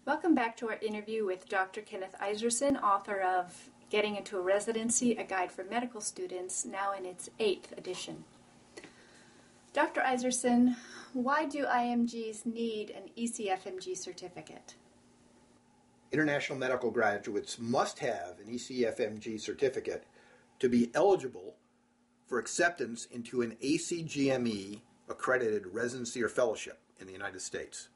Welcome back to our interview with Dr. Kenneth Iserson, author of Getting into a Residency, A Guide for Medical Students, now in its 8th edition. Dr. Iserson, why do IMGs need an ECFMG certificate? International medical graduates must have an ECFMG certificate to be eligible for acceptance into an ACGME accredited residency or fellowship in the United States.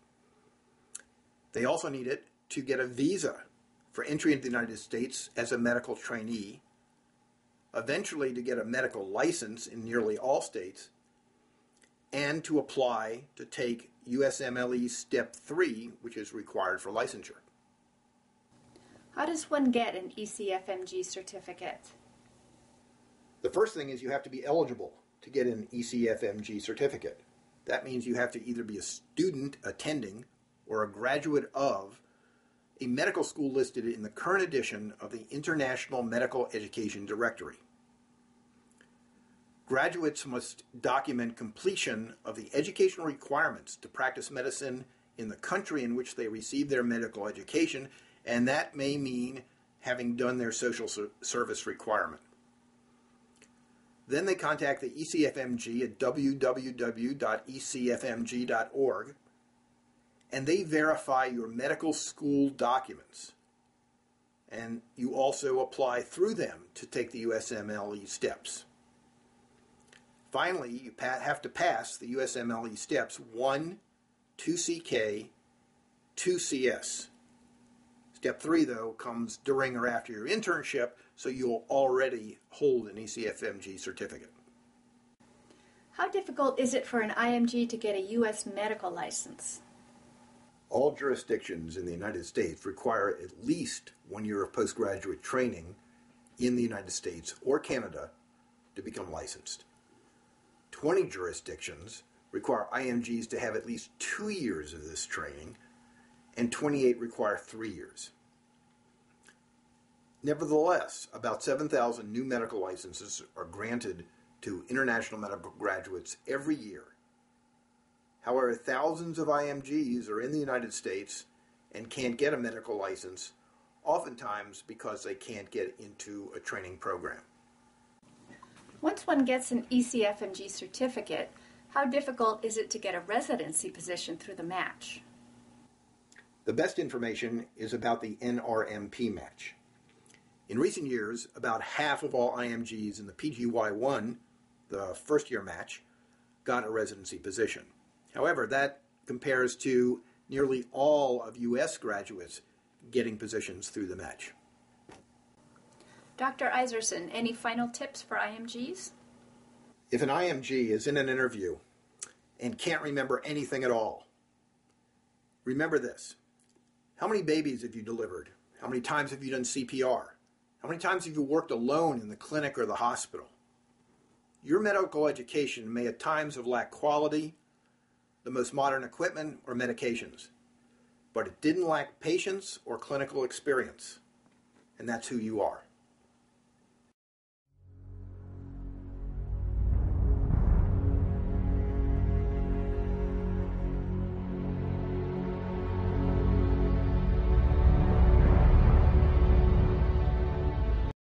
They also need it to get a visa for entry into the United States as a medical trainee, eventually to get a medical license in nearly all states, and to apply to take USMLE Step 3, which is required for licensure. How does one get an ECFMG certificate? The first thing is you have to be eligible to get an ECFMG certificate. That means you have to either be a student attending or a graduate of a medical school listed in the current edition of the International Medical Education Directory. Graduates must document completion of the educational requirements to practice medicine in the country in which they receive their medical education, and that may mean having done their social service requirement. Then they contact the ECFMG at www.ecfmg.org, and they verify your medical school documents. And you also apply through them to take the USMLE steps. Finally, you have to pass the USMLE steps 1, 2CK, 2CS. Step 3, though, comes during or after your internship, so you'll already hold an ECFMG certificate. How difficult is it for an IMG to get a U.S. medical license? All jurisdictions in the United States require at least 1 year of postgraduate training in the United States or Canada to become licensed. 20 jurisdictions require IMGs to have at least 2 years of this training, and 28 require 3 years. Nevertheless, about 7,000 new medical licenses are granted to international medical graduates every year. However, thousands of IMGs are in the United States and can't get a medical license, oftentimes because they can't get into a training program. Once one gets an ECFMG certificate, how difficult is it to get a residency position through the match? The best information is about the NRMP match. In recent years, about half of all IMGs in the PGY1, the first-year match, got a residency position. However, that compares to nearly all of U.S. graduates getting positions through the match. Dr. Iserson, any final tips for IMGs? If an IMG is in an interview and can't remember anything at all, remember this. How many babies have you delivered? How many times have you done CPR? How many times have you worked alone in the clinic or the hospital? Your medical education may at times have lacked quality, the most modern equipment, or medications, but it didn't lack patience or clinical experience, and that's who you are.